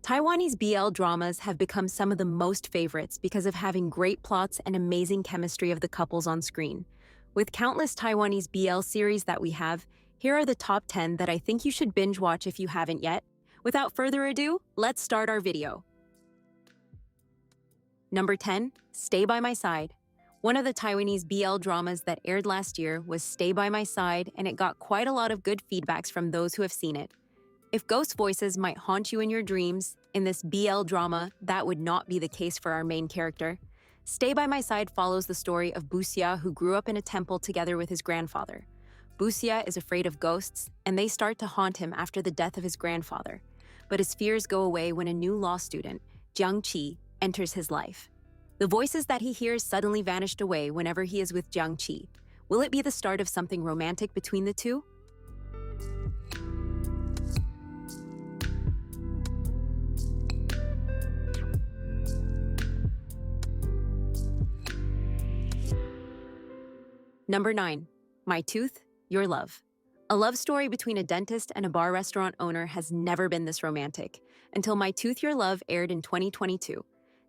Taiwanese BL dramas have become some of the most favorites because of having great plots and amazing chemistry of the couples on screen. With countless Taiwanese BL series that we have, here are the top 10 that I think you should binge watch if you haven't yet. Without further ado, let's start our video. Number 10, Stay by My Side. One of the Taiwanese BL dramas that aired last year was Stay by My Side, and it got quite a lot of good feedbacks from those who have seen it. If ghost voices might haunt you in your dreams, in this BL drama, that would not be the case for our main character. Stay by My Side follows the story of Busia, who grew up in a temple together with his grandfather. Busia is afraid of ghosts, and they start to haunt him after the death of his grandfather. But his fears go away when a new law student, Jiang Qi, enters his life. The voices that he hears suddenly vanished away whenever he is with Jiang Qi. Will it be the start of something romantic between the two? Number 9, My Tooth, Your Love. A love story between a dentist and a bar restaurant owner has never been this romantic, until My Tooth, Your Love aired in 2022.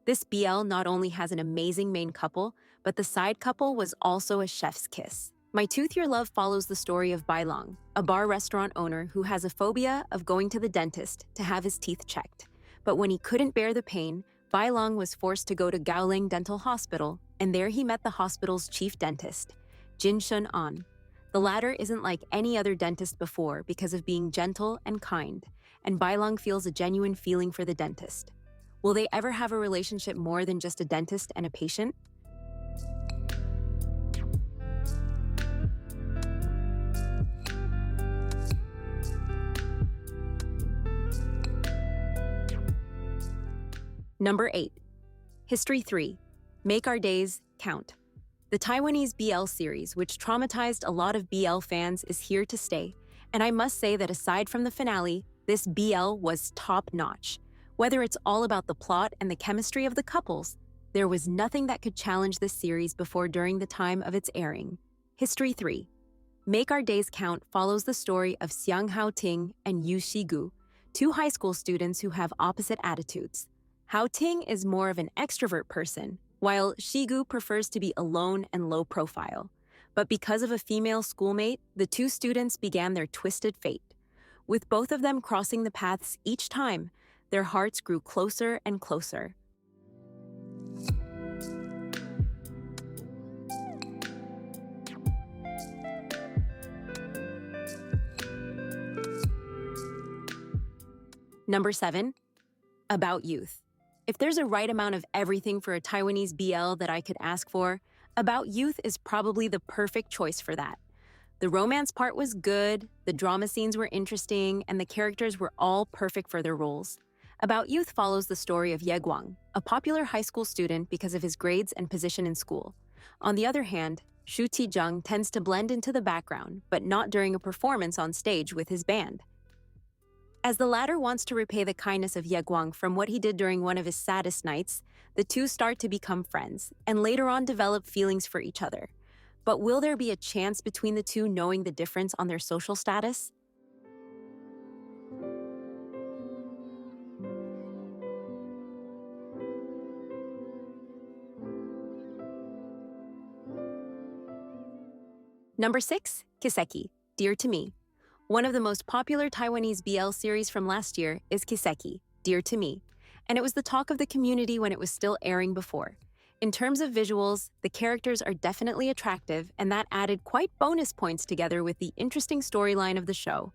This BL not only has an amazing main couple, but the side couple was also a chef's kiss. My Tooth, Your Love follows the story of Bai Long, a bar restaurant owner who has a phobia of going to the dentist to have his teeth checked. But when he couldn't bear the pain, Bai Long was forced to go to Gaoling Dental Hospital, and there he met the hospital's chief dentist, Jin Shun An. The latter isn't like any other dentist before because of being gentle and kind, and Bai Long feels a genuine feeling for the dentist. Will they ever have a relationship more than just a dentist and a patient? Number 8, History 3, Make Our Days Count. The Taiwanese BL series, which traumatized a lot of BL fans, is here to stay, and I must say that aside from the finale, this BL was top-notch. Whether it's all about the plot and the chemistry of the couples, there was nothing that could challenge this series before during the time of its airing. History 3, Make Our Days Count follows the story of Xiang Haoting and Yu Shigu, two high school students who have opposite attitudes. Haoting is more of an extrovert person, while Shigu prefers to be alone and low profile. But because of a female schoolmate, the two students began their twisted fate. With both of them crossing the paths each time, their hearts grew closer and closer. Number 7, About Youth. If there's a right amount of everything for a Taiwanese BL that I could ask for, About Youth is probably the perfect choice for that. The romance part was good, the drama scenes were interesting, and the characters were all perfect for their roles. About Youth follows the story of Ye Guang, a popular high school student because of his grades and position in school. On the other hand, Shu Tizheng tends to blend into the background, but not during a performance on stage with his band. As the latter wants to repay the kindness of Ye Guang from what he did during one of his saddest nights, the two start to become friends, and later on develop feelings for each other. But will there be a chance between the two knowing the difference on their social status? Number 6, Kiseki, Dear to Me. One of the most popular Taiwanese BL series from last year is Kiseki, Dear to Me, and it was the talk of the community when it was still airing before. In terms of visuals, the characters are definitely attractive, and that added quite bonus points together with the interesting storyline of the show.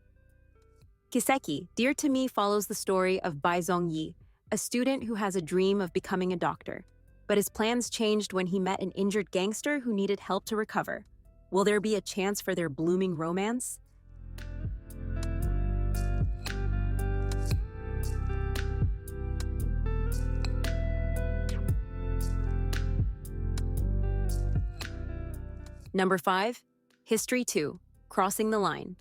Kiseki, Dear to Me follows the story of Bai Zhongyi, a student who has a dream of becoming a doctor. But his plans changed when he met an injured gangster who needed help to recover. Will there be a chance for their blooming romance? Number 5, History 2, Crossing the Line.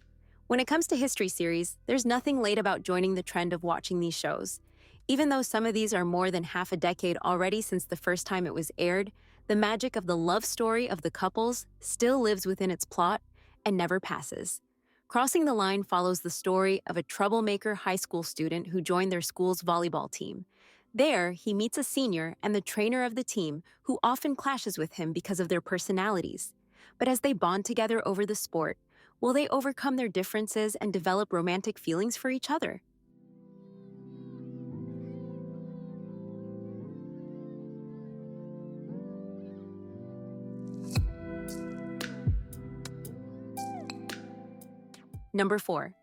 When it comes to history series, there's nothing late about joining the trend of watching these shows. Even though some of these are more than half a decade already since the first time it was aired, the magic of the love story of the couples still lives within its plot and never passes. Crossing the Line follows the story of a troublemaker high school student who joined their school's volleyball team. There, he meets a senior and the trainer of the team who often clashes with him because of their personalities. But as they bond together over the sport, will they overcome their differences and develop romantic feelings for each other? Number 4.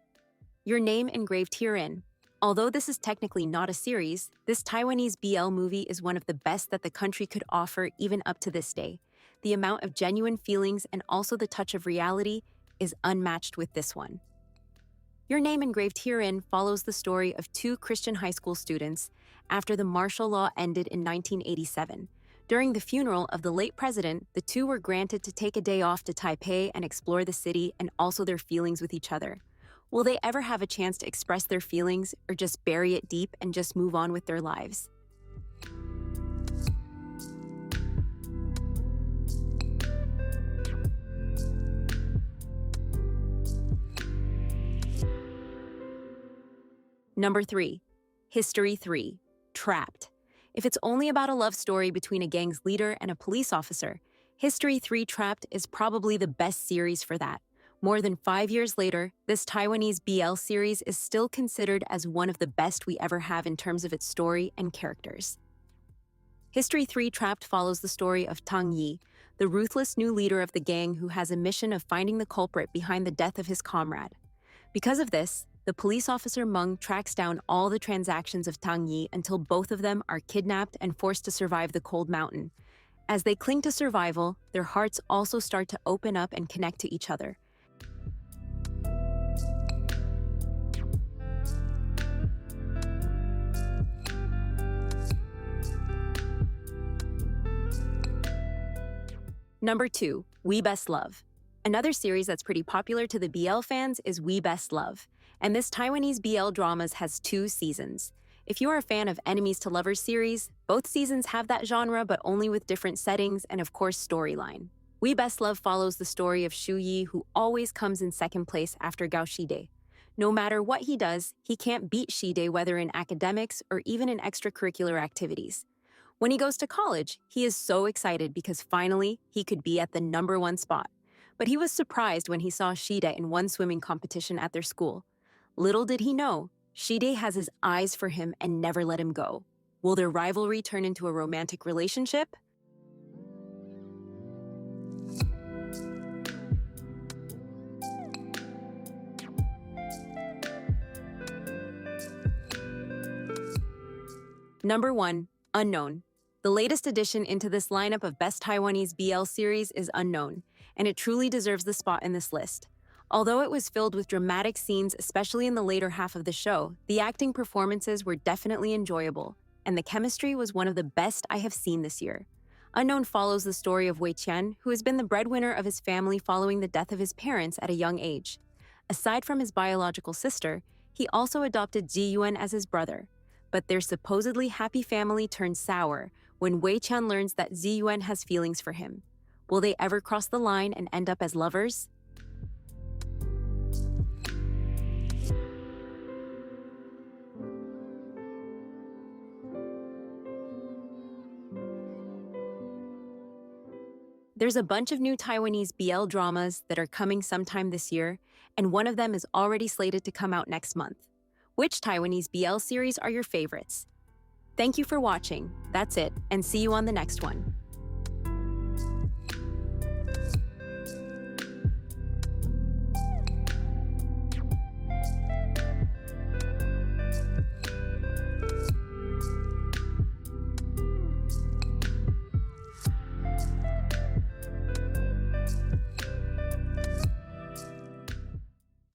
Your Name Engraved Herein. Although this is technically not a series, this Taiwanese BL movie is one of the best that the country could offer even up to this day. The amount of genuine feelings and also the touch of reality is unmatched with this one. Your Name Engraved Herein follows the story of two Christian high school students after the martial law ended in 1987. During the funeral of the late president, the two were granted to take a day off to Taipei and explore the city and also their feelings with each other. Will they ever have a chance to express their feelings or just bury it deep and just move on with their lives? Number 3. History 3. Trapped. If it's only about a love story between a gang's leader and a police officer, History 3 Trapped is probably the best series for that. More than 5 years later, this Taiwanese BL series is still considered as one of the best we ever have in terms of its story and characters. History 3 Trapped follows the story of Tang Yi, the ruthless new leader of the gang who has a mission of finding the culprit behind the death of his comrade. Because of this, the police officer Meng tracks down all the transactions of Tang Yi until both of them are kidnapped and forced to survive the cold mountain. As they cling to survival, their hearts also start to open up and connect to each other. Number 2. We Best Love. Another series that's pretty popular to the BL fans is We Best Love, and this Taiwanese BL dramas has 2 seasons. If you are a fan of Enemies to Lovers series, both seasons have that genre but only with different settings and of course storyline. We Best Love follows the story of Shu Yi, who always comes in second place after Gao Shide. No matter what he does, he can't beat Shide whether in academics or even in extracurricular activities. When he goes to college, he is so excited because finally he could be at the number 1 spot. But he was surprised when he saw Shide in one swimming competition at their school. Little did he know, Shide has his eyes for him and never let him go. Will their rivalry turn into a romantic relationship? Number 1. Unknown. The latest addition into this lineup of best Taiwanese BL series is Unknown, and it truly deserves the spot in this list. Although it was filled with dramatic scenes, especially in the later half of the show, the acting performances were definitely enjoyable, and the chemistry was one of the best I have seen this year. Unknown follows the story of Wei Qian, who has been the breadwinner of his family following the death of his parents at a young age. Aside from his biological sister, he also adopted Ji Yuan as his brother. But their supposedly happy family turns sour when Wei Qian learns that Ji Yuan has feelings for him. Will they ever cross the line and end up as lovers? There's a bunch of new Taiwanese BL dramas that are coming sometime this year, and one of them is already slated to come out next month. Which Taiwanese BL series are your favorites? Thank you for watching. That's it, and see you on the next one.